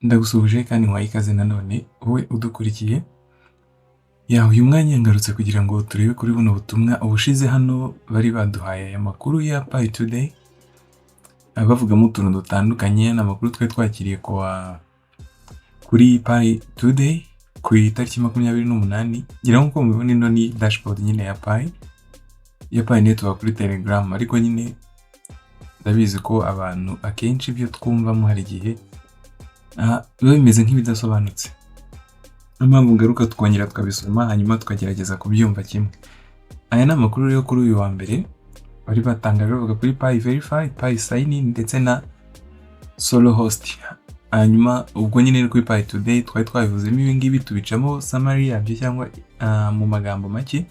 Ndagusuhuje kandi nkwaye ikaze nanone wowe udukurikiye. Uyu mwanya ngarutse kugira ngo turebe kuri buno butumwa ubushize hano bari baduhaye aya makuru ya Pi2Day. Bavugamo utuntu dutandukanye n'amakuru twari twakiriye kuri Pi2Day ku itariki 28. Ngira ngo mubibona ino ni dashboard nyine ya Pi network kuri Telegram, ariko nyine ndabizi ko abantu akenshi ibyo twumvamo hari igihe biba bimeze nk'ibidasobanutse. Impamvu ngaruka tukongera tukabisoma hanyuma tukagerageza kubyumva kimwe. Aya ni amakuru rero kuri uyu wa mbere bari batangaje bavuga kuri Pi Verify, Pi Sign In ndetse na SoloHost. Hanyuma ubwo nyine kuri Pi2Day twari twabivuzemo ibi ngibi tubicamo summary yabyo cyangwa mu magambo make.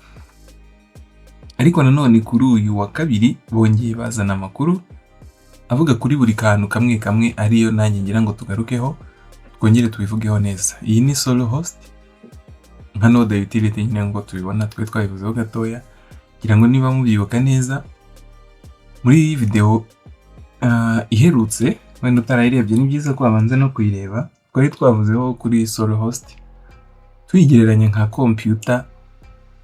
Ariko nanone kuri uyu wa kabiri bongeye bazana amakuru avuga kuri buri kantu kamwe kamwe ariyo nanjye ngira ngo tugarukeho twongere tubivugeho neza. Iyi ni SoloHost nka node utility nyine ngo tubibona twabivuzeho gatoya, ngira ngo niba mubyibuka neza muri iyi video iherutse wenda utarayirebye ni byiza ko abanza no kuyireba. Twari twavuzeho kuri SoloHost tuyigereranya nka computer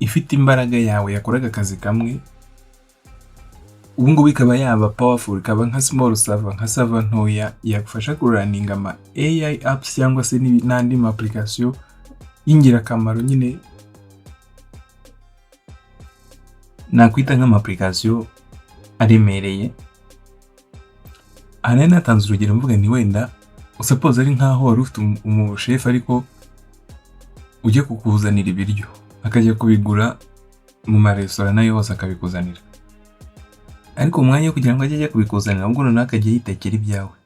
ifite imbaraga yawe yakoraga akazi kamwe, ubu ngubu ikaba yaba powerful, ikaba nka small server, nka server ntoya yagufasha kurunning ama AI apps cyangwa se n'andi ma application y'ingirakamaro nyine nakwita nk'ama application aremereye. Aha natanze urugero mvuga ni wenda suppose ari nkaho wari ufite umuchef ariko ujye kukuzanira ibiryo akajya kubigura mu maresitora nayo hose akabikuzanira, ariko umwanya kugira ngo ajye kubikuzanira ahubwo none akajya yitekera ibyawe.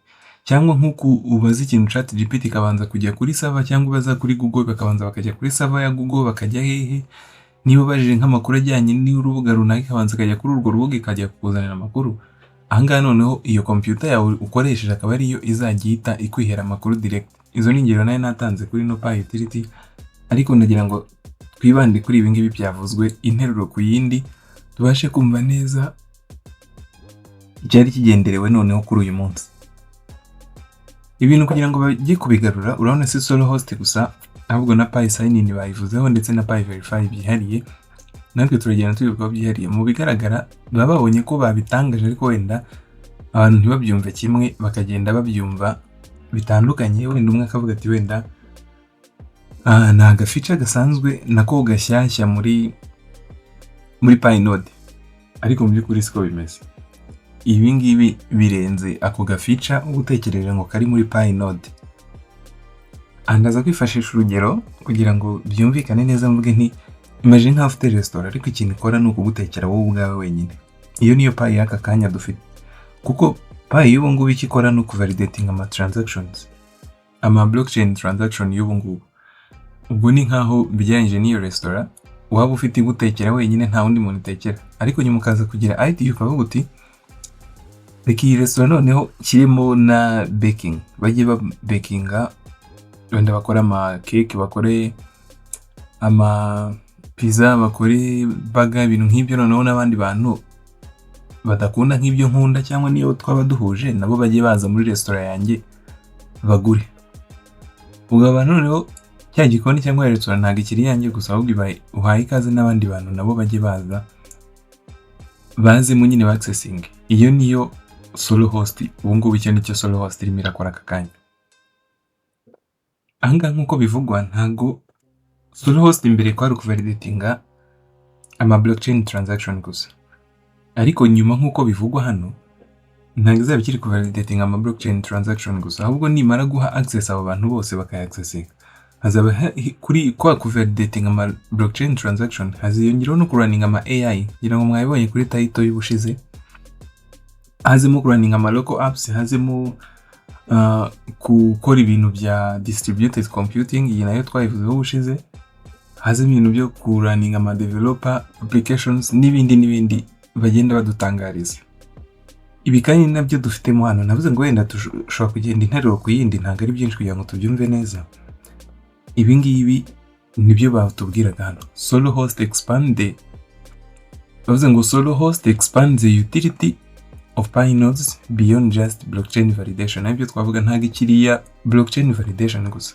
Cyangwa nkuko ubaza ikintu ChatGPT kabanza kujya kuri server, cyangwa ubaza kuri Google bakabanza bakajya kuri server ya Google bakajya hehe. Niba ubajije nk'amakuru ajyanye n'urubuga runaka kabanza akajya kuri urwo rubuga ikajya kukuzanira amakuru. Ahangaha noneho iyo computer yawe ukoresheje akaba ariyo izajya ihita ikwihera amakuru direct. Izo ni ingero nayo natanze kuri no Pi utility, ariko ndagira ngo twibande kuri ibi ngibi byavuzwe interuro ku yindi tubashe kumva neza byari kigenderewe noneho kuri uyu munsi. Ibintu kugira ngo bajye kubigarura urabona si SoloHost gusa ahubwo na Pi Sign In bayivuzeho ndetse na Pi Verify byihariye, natwe turagenda tubivuga byihariye. Mu bigaragara baba babonye ko babitangaje ariko wenda abantu ntibabyumve kimwe, bakagenda babyumva bitandukanye. Wenda umwe akavuga ati wenda na gafica gasanzwe nako gashyashya muri Pi node, ariko mu by'ukuri siko bimeze. Ibi ngibi birenze ako gafica ugutekereje ngo kari muri Pi node. Andaza kwifashisha urugero kugira ngo byumvikane neza. Mvuge nti imagine nka ufite restaurant ariko ikintu ikora ni ukugutekera wowe ubwawe wenyine. Iyo niyo Pi y'aka kanya dufite, kuko Pi y'ubu ngubu ikikora no kuvalidating ama transactions, ama blockchain transaction y'ubu ngubu. Ubwo ni nkaho bijyanye n'iyo restaurant waba ufite gutekera wenyine nta wundi muntu utekera, ariko nyuma ukaza kugira IT ukavuga uti reka iyi restaurant noneho kirimo na baking, bajye ba bakinga wenda bakora ama cake, bakore ama pizza, bakore burger, ibintu nk'ibyo. Noneho n'abandi bantu badakunda nk'ibyo nkunda cyangwa niyo twaba duhuje nabo bajye baza muri restaurant yanjye bagure. Ubwo abantu noneho cya gikoni cyangwa restaurant ntabwo ikiri yanjye gusa, ahubwo uhaye ikaze n'abandi bantu nabo bajye baze mu nyine accessing. Iyo niyo SoloHost. Ubu ngubu icyo nicyo SoloHost irimo irakora aka kanya. Ahangaha nk'uko bivugwa ntago SoloHost imbere kwari kuvalidatinga ama blockchain transaction gusa, ariko nyuma nk'uko bivugwa hano ntabwo izaba ikiri kuvalidatinga ama blockchain transaction gusa, ahubwo nimara guha access abo bantu bose bakayaccessinga hazaba kuri kwa kuvalidating ama blockchain transaction haziyongeraho no kurunning ama AI. Ngira ngo mwabibonye kuri title y'ubushize, hazemo kurunning ama local apps, hazemo gukora ibintu bya distributed computing, iyi nayo twayivuzeho ubushize, hazemo ibintu byo kurunning ama developer applications n'ibindi bagenda badutangariza. Ibi kandi nabyo dufitemo hano. Navuze ngo wenda dushobora kugenda interuro ku yindi, ntabwo ari byinshi kugira ngo tubyumve neza. Ibi ngibi nibyo batubwiraga hano. SoloHost expand bavuze ngo SoloHost expands the utility of Pi nodes beyond just blockchain validation. Nabyo twavuga ntago ikiriya blockchain validation gusa.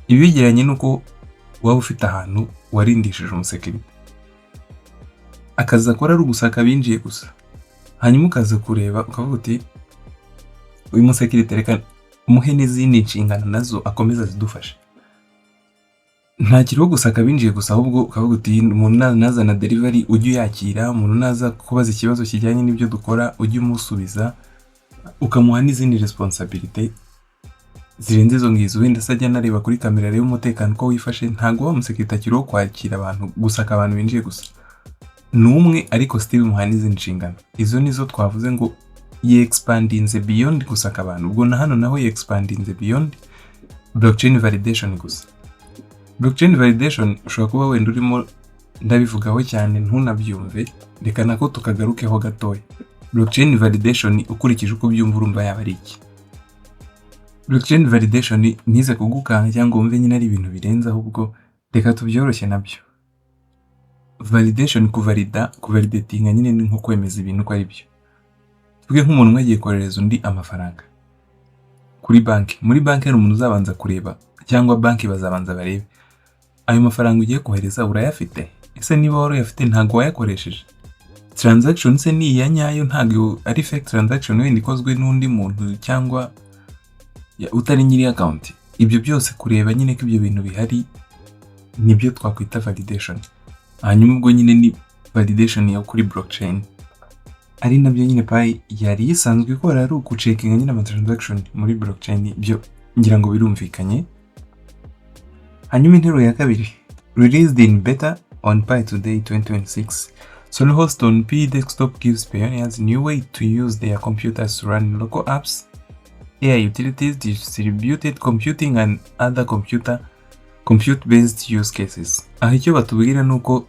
Ibi bigeranye nuko waba ufite ahantu warindishije umusekirite, akaza akora ari ugusaka binjiye gusa, hanyuma ukaza kureba ukavuga uti uyu musekirite reka umuhe n'izindi nshingano nazo akomeza zidufashe. Nta kiriho gusaka binjiye gusa, ahubwo ukavuga uti umuntu nazana delivery ujye yakira, umuntu naza kubaza ikibazo kijyanye n'ibyo dukora ujye umusubiza, ukamuha n'izindi responsibility zirenze izo ngizo. Wenda sajya nareba kuri kamera rero umutekano ko wifashe, ntago wa musekirite akiriho kwakira abantu, gusaka abantu binjiye gusa numwe, ariko still muha n'izindi nshingano. Izo nizo twavuze ngo expandinze beyond gusaka abantu. Ubwo na hano naho expandinze beyond blockchain validation gusa. Blockchain validation ushobora kuba wenda urimo ndabivugaho cyane ntunabyumve, reka nako tukagarukeho gatoya. Blockchain validation ukurikije uko byumva urumva yaba ari iki? Blockchain validation nize kugukanga cyangwa wumve nyine ari ibintu birenze, ahubwo reka tubyoroshye nabyo. Validation kuvalidatinga nyine ni nko kwemeza ibintu ko ari byo. Tuvuge nk'umuntu agiye kohereza undi amafaranga kuri banki. Muri banki hari umuntu uzabanza kureba, cyangwa banki bazabanza barebe ayo mafaranga ugiye kohereza urayafite. Ese niba warayafite ntago wayakoresheje? Transaction se ni iya nyayo, ntago ari fake transaction wenda ikozwe n'undi muntu cyangwa utari nyiri account. Ibyo byose kureba nyine ko ibyo bintu bihari nibyo twakwita validation. Hanyuma ubwo nyine ni validation ya kuri blockchain, ari nabyo nyine Pi yari isanzwe ikora, ari ukucekinga nyine ama transaction muri blockchain. Byo ngira ngo birumvikanye. Hanyuma interuro ya kabiri, released in beta on Pi2Day 2026, SoloHost on Pi desktop gives pioneers new way to use their computers to run local apps, AI utilities, distributed computing and other compute-based use cases. Aho icyo batubwira nuko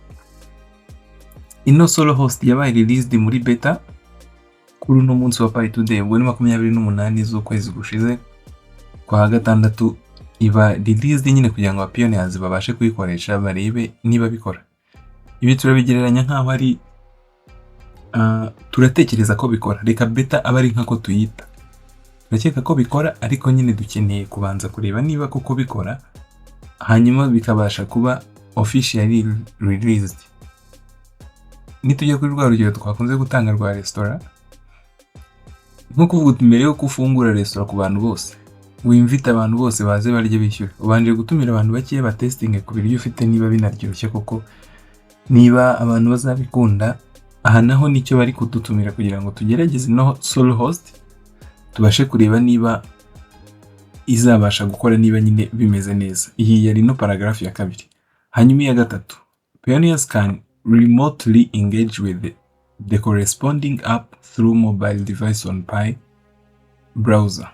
ino SoloHost yabaye released muri beta kuri uno munsi wa Pi2Day, ubwo ni 28 z'ukwezi gushize kwa gatandatu. Iba released nyine kugira ngo pioneers babashe kuyikoresha barebe niba bikora. Ibi turabigereranya nkaho ari turatekereza ko bikora, reka beta aba ari nkako tuyita. Turakeka ko bikora, ariko nyine dukeneye kubanza kureba niba koko bikora, hanyuma bikabasha kuba officially released. Nitujya kuri rwa rugero twakunze gutanga rwa restaurant, nko kuvuga mbere yo kufungura restaurant ku bantu bose, wimvita abantu bose baze barye bishyura, ubanje gutumira abantu bakiye ba testing ku biryo ufite niba binaryoshye koko, niba abantu bazabikunda. Aha naho nicyo bari kudutumira kugira ngo tugerageze no SoloHost tubashe kureba niba izabasha gukora, niba nyine bimeze neza. Iyi yari no paragraph ya kabiri. Hanyuma ya gatatu, pioneers can remotely engage with the corresponding app through mobile device on Pi browser.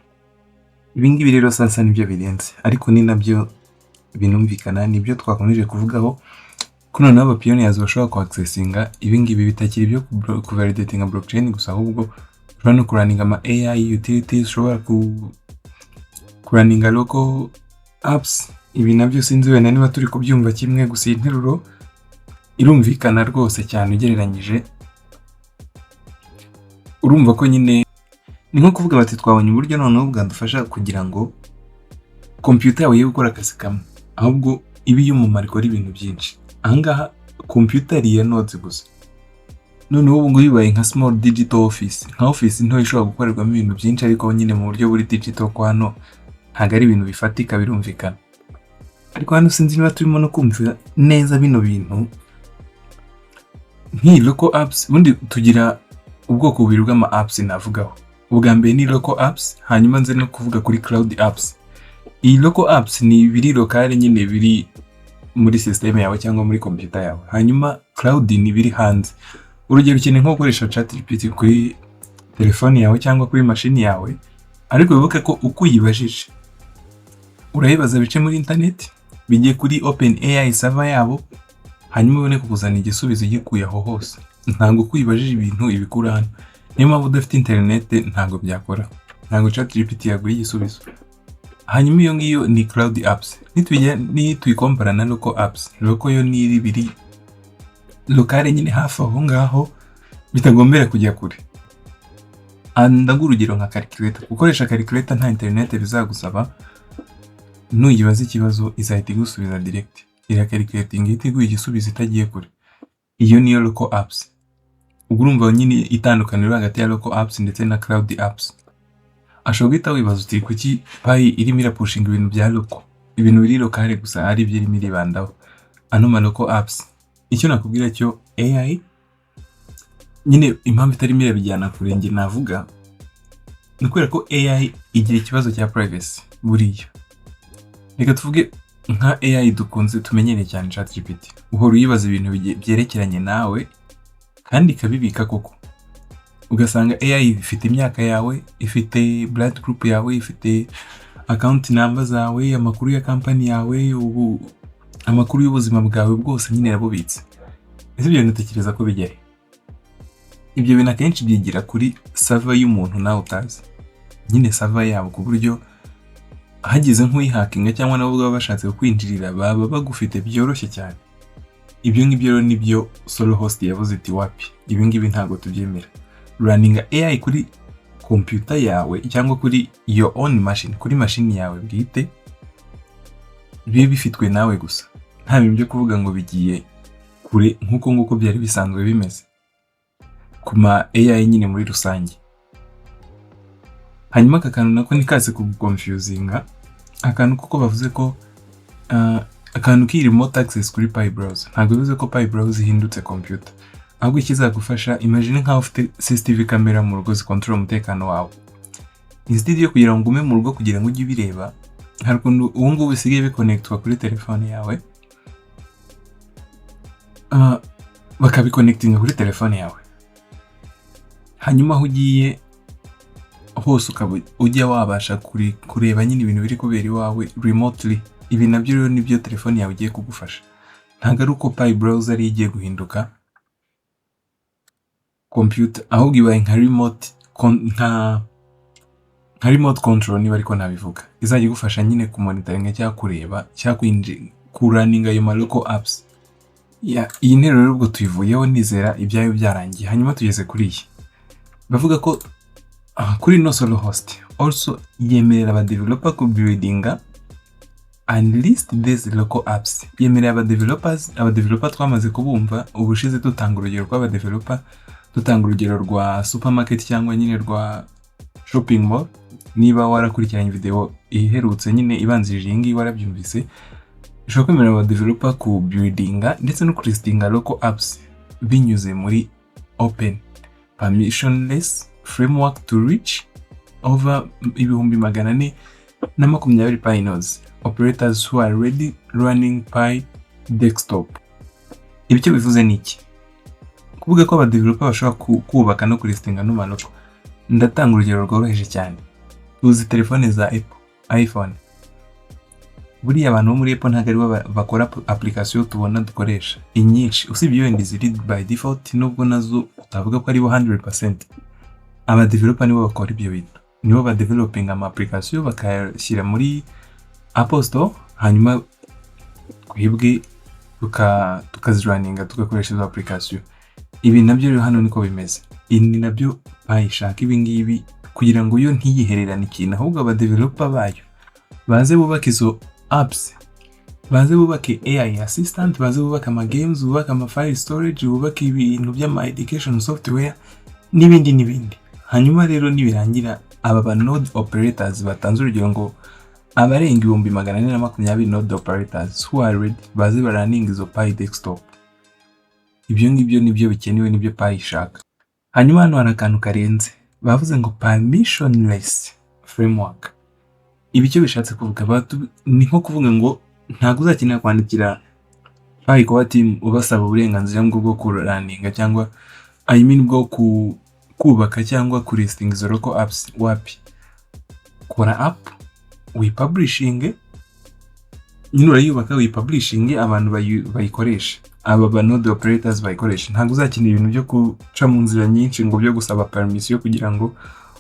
Ibingibi rero sasa nibyo birenze, ariko ni nabyo binumvikana, nibyo twakomeje kuvugaho. Kuno nabo pioneers bashobora ku accessinga ibingibi bitakiri byo ku validating blockchain gusa, ahubwo ushobora no kuraninga ama AI utilities, ushobora kuraninga local apps. Ibi nabyo sinzi wenda niba turi kubyumva kimwe, gusa interuro irumvikana rwose cyane ugereranyije. Urumva ko nyine ni nko kuvuga bati twabonye uburyo noneho bwadufasha kugira ngo computer yawe gukora akazi kamwe, ahubwo ibi y'umumaro ikora ibintu byinshi. Ahangaha computer ya nodes gusa, noneho ubu ngo bibaye nka small digital office, nka office nto ishobora gukorerwamo ibintu byinshi, ariko nyine mu buryo buri digital. Kwa hano ntago ari ibintu bifatika birumvikana, ariko hano sinzi niba turimo no kumva neza bino bintu. Nk'i local apps, ubundi tugira ubwoko bubiri bw'ama apps navugaho. Ubwa mbere ni local apps, hanyuma nze no kuvuga kuri cloud apps. Iyi local apps ni biri locale nyine biri muri system yawe cyangwa muri computer yawe, hanyuma cloud ni biri hanze. Urugero ukeneye nko gukoresha ChatGPT kuri telefone yawe cyangwa kuri machine yawe, ariko wibuke ko uko uyibajije urayibaza bice muri internet, bigiye kuri OpenAI server yabo, hanyuma ubone kukuzana igisubizo gikuye aho hose. Ntabwo kuyibajije ibintu ibikura hano. Niyo mpamvu udafite internet ntabwo byakora, ntabwo ChatGPT yaguha igisubizo. Hanyuma iyo ngiyo ni cloud apps. Nituyikompara na local apps, local yo ni biri locale nyine hafi aho ngaho, bitagombera kujya kure. Ndagurugero nka calculator, gukoresha calculator nta internet bizagusaba, nuyibaza ikibazo izahita igusubiza direct, ira calculating ihita iguha igisubizo itagiye kure. Iyo niyo local apps. Ubwo urumva nyine itandukaniro hagati ya local apps ndetse na cloud apps. Ashobora guhita wibaza uti kuki Pi irimo irapushinga ibintu bya local, ibintu biri locale gusa ari byo irimo iribandaho, ano ma local apps. Icyo nakubwira cyo AI nyine impamvu itarimo irabijyana kure njye navuga ni kubera ko AI igira ikibazo cya privacy buriya. Reka tuvuge nka AI dukunze tumenyereye cyane ChatGPT, uhora uyibaza ibintu byerekeranye nawe kandi ikabibika koko. Ugasanga AI ifite imyaka yawe, ifite blood group yawe, ifite account number zawe, amakuru ya company yawe, amakuru y'ubuzima bwawe bwose nyine yarabubitse. Ese ibyo ntekereza ko bijyahe? Ibyo bintu akenshi byigira kuri server y'umuntu nawe utazi, nyine server yabo, ku buryo hagize nk'uyihakinga cyangwa nabo baba bashatse kwinjirira baba bagufite byoroshye cyane. Ibyo ngibyo rero nibyo SoloHost yavuze iti wapi, ibi ngibi ntago tubyemera. Running AI kuri computer yawe cyangwa kuri your own machine, kuri machine yawe bwite, bibe bifitwe nawe gusa, nta bintu byo kuvuga ngo bigiye kure nk'uko byari bisanzwe bimeze kuma AI nyine muri rusange. Hanyuma akantu nako nikaze kuguconfusinga, akantu kuko bavuze ko akantu kiri remote access kuri Pi browser, ntabwo bivuze ko Pi browser ihindutse computer, ahubwo ikizagufasha, imagine nkaho ufite CCTV camera mu rugo zikontrola umutekano wawe. Instead yo kugira ngo ume mu rugo kugira ngo ujye bireba, hari ukuntu ubu ngubu bisigaye biconnectwa kuri telefone yawe, bakabiconnectinga kuri telefone yawe, hanyuma aho ugiye hose ukaba ujya wabasha kureba nyine ibintu biri kubera iwawe remotely. Ibi nabyo rero nibyo telefone yawe igiye kugufasha, ntabwo ari uko Pi browser igiye guhinduka computer, ahubwo ibaye nka remote control niba ariko nabivuga, izajya igufasha nyine kumonitoringa cyangwa kureba cyangwa kuraninga ayo local apps. Iyi ntero rero ubwo tuyivuyeho nizera ibyayo byarangiye. Hanyuma tugeze kuri iyi, bavuga ko kuri no SoloHost also yemerera aba developer ku buildinga and list these local apps. Yemerera aba developer twamaze kubumva ubushize tutanga urugero rw'aba developer, tutanga urugero rwa supermarket cyangwa nyine rwa shopping mall. Niba warakurikiranye video iherutse nyine ibanzirije iyi ngiyi warabyumvise, ushobora kwemerera aba developer ku buildinga ndetse no listinga local apps binyuze muri open permissionless framework to reach over 420 Pi nodes operators who are already running Pi desktop. Ibyo bivuze niki? Kuvuga ko aba developer bashobora kubaka no kulistinga no manoko. Ndatanga urugero rworoheje cyane. Uzi telefone za Apple, iPhone. Buriya abantu bo muri Apple ntabwo ari bakora application tubona dukoresha. Inyinshi usibye wenda ziri by default, nubwo nazo utavuga ko ari 100%. Aba developer nibo bakora ibyo bintu, nibo ba developing ama application bakayashyira muri Apple Store, hanyuma twebwe tukaziraninga tugakoresha izo application. Ibi nabyo rero hano niko bimeze. Ini nabyo bayishaka ibi ngibi kugira ngo yo ntiyihererane ikintu, ahubwo aba developer bayo baze bubaka izo apps, baze bubake AI assistant, baze bubaka ama games, bubaka ama file storage, bubaka ibintu by'ama education software n'ibindi. Hanyuma rero nibirangira aba node operators batanze urugero ngo abarenga 420 node operators who are ready baze baraninga izo Pi desktop. Ibyo ngibyo nibyo bikenewe, nibyo Pi ishaka. Hanyuma hano hari akantu karenze, bavuze ngo permissionless framework. Ibi cyo bishatse kuvuga ni nko kuvuga ngo ntago uzakenera kwandikira Pi kwa team ubasaba uburenganzira bwo kuraninga cyangwa bwo kubaka cyangwa kulisting izo local apps. Wapi? Kora app wipublishing, nyine urayubaka wipublishing, abantu bayikoresha, aba node operators bayikoresha. Ntago uzakenera ibintu byo guca mu nzira nyinshi ngo byo gusaba permission kugira ngo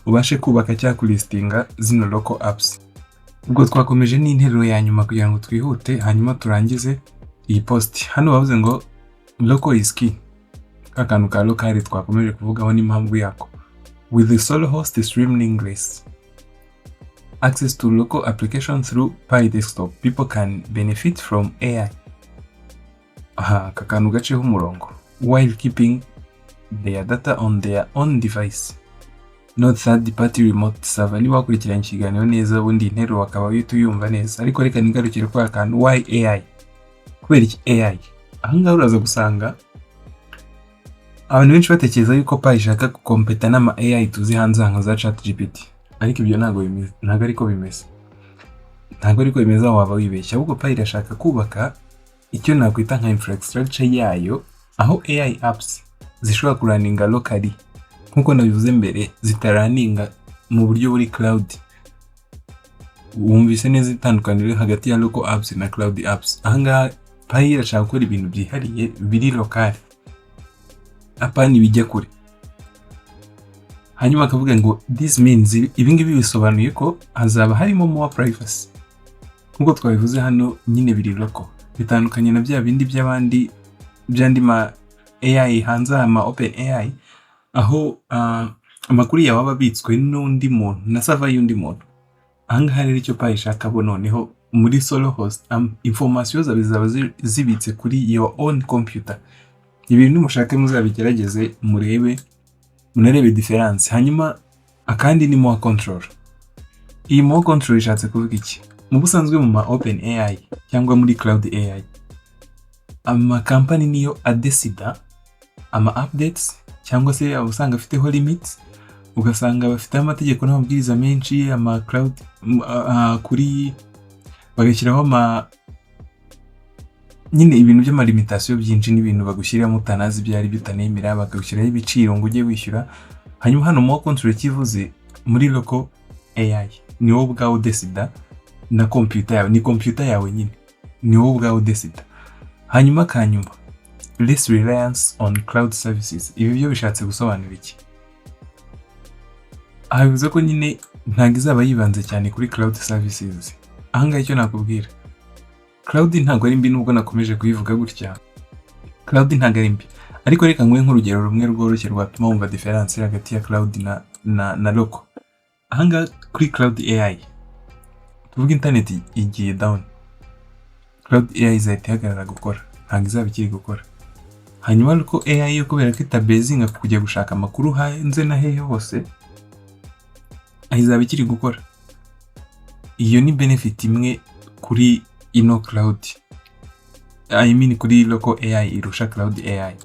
ubashe kubaka cyangwa kulistinga zino local apps. Ubwo twakomeje n'interuro ya nyuma kugira ngo twihute hanyuma turangize iyi post. Hano bavuze ngo local is key, akantu ka local twakomeje kuvugaho n'impamvu yako. With the SoloHost streaming list, access to local applications through Pi desktop, people can benefit from AI. Aka kantu gaceho umurongo. While keeping their data on their own device. Not third-party remote server. Niba wakurikiranye ikiganiro neza ubundi intero wakaba uyumva neza. Ariko reka ningarukire kwa kantu why AI? Kubera iki AI? Ahangaha uraza gusanga abantu benshi batekereza yuko Pi ishaka gukompeta n'ama AI tuzi hanze nka za ChatGPT. Ariko ibyo ntago ariko bimeze. Ntago ariko bimeze waba wibeshya. Ahubwo Pi irashaka kubaka icyo nakwita nka infrastructure yayo aho AI apps zishobora kuraninga locally. Nkuko nabivuze mbere zitaraninga mu buryo buri cloud. Wumvise neza itandukaniro hagati ya local apps na cloud apps. Ahangaha Pi irashaka gukora ibintu byihariye biri local. Apani bijya kure. Hanyuma akavuga ngo this means ibingibi bisobanuye ko hazaba harimo more privacy. Nkuko twabivuze hano nyine biri local. Bitandukanye na bya bindi by'abandi byandi ma AI hanze ama open AI aho amakuru yawe ababitswe n'undi muntu na server y'undi muntu. Ahangaha rero icyo Pi ishaka bo noneho muri SoloHost information zaba zibitse kuri your own computer. Ibintu mushake muzabigerageze munarebe difference. Hanyuma akandi ni more control. Iyi more control ishatse kuvuga iki? Mu busanzwe mu ma open AI cyangwa muri cloud AI ama company niyo adesida ama updates cyangwa se abusanga afiteho limits, ugasanga bafite amategeko n'amabwiriza menshi ama cloud kuri bagashyiraho nyine ibintu by'ama limitation byinshi n'ibintu bagushyirira mutanazi byari bitanemera bakagushyiraho ibiciro ngo ujye wishyura. Hanyuma hano more control kivuze muri local AI ni wowe ubwawe udesida na computer yawe, ni computer yawe nyine ni wowe ubwawe udesida. Hanyuma kanyuma less reliance on cloud services. Ibi byo bishatse gusobanura iki? Abivuze ko nyine ntago izaba yibanze cyane kuri cloud services. Ahangaha icyo nakubwira, cloud ntago ari mbi nubwo nakomeje kuyivuga gutya. Cloud ntago ari mbi, ariko reka ngwe nk'urugero rumwe rworoshye rwatuma wumva difference hagati ya cloud na local. Ahangaha kuri cloud AI tuvuga internet igiye down, cloud AI izahita ihagarara gukora, ntago izaba ikiri gukora. Hanyuma local AI yo kubera ko itabezinga kujya gushaka amakuru hanze na hehe hose, izaba ikiri gukora. Iyo ni benefit imwe kuri ino cloud, I mean kuri local AI irusha cloud AI.